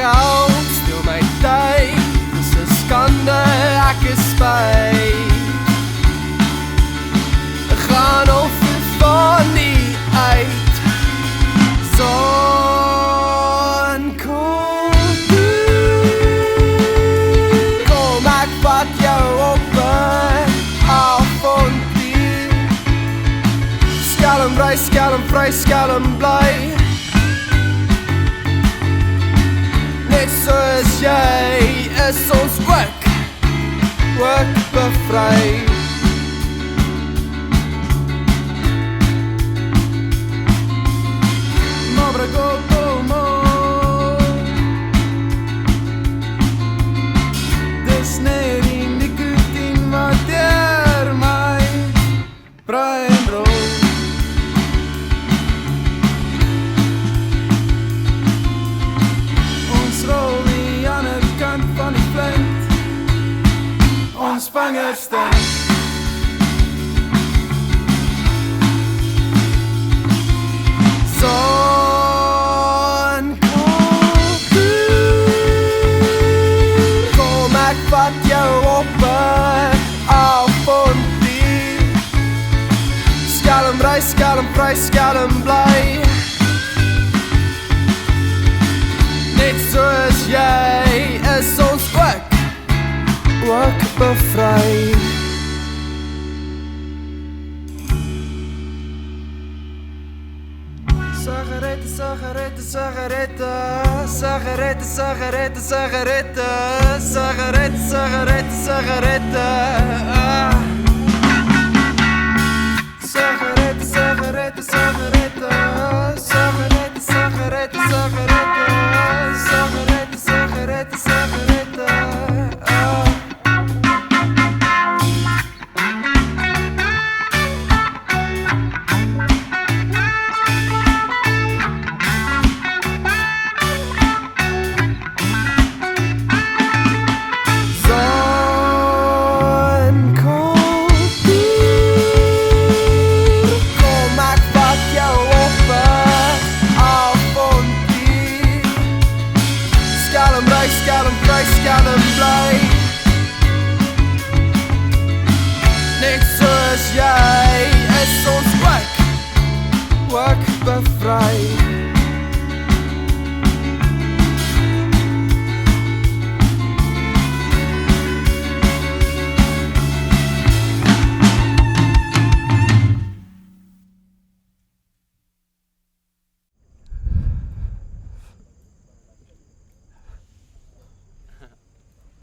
geld stil my tyd, dis 'n skande, ek is spyt. Ek gaan of van die uit, son kom kom ek vat jou op 'n avontuur. Skelm bly, skelm vry, skelm bly, net soos jy is ons ook bevry. Dis net die nikotien wat deur my brein rol. Ons rol die ander kant van die flint, ons vingers stink. Vat jou op 'n avontuur. Skelm ry, skelm vry, skelm bly, net soos jy is ons ook bevry. Sigarette, sigarette, sigarette, sigarette, sigarette, sigarette, sigarette, sigarette, sigarette, sigarette, sigarette, sigarette, sigarette, sigarette, sigarette, sigarette, sigarette, sigarette. Skelm vry, skelm bly, net soos jy is ons ook bevry.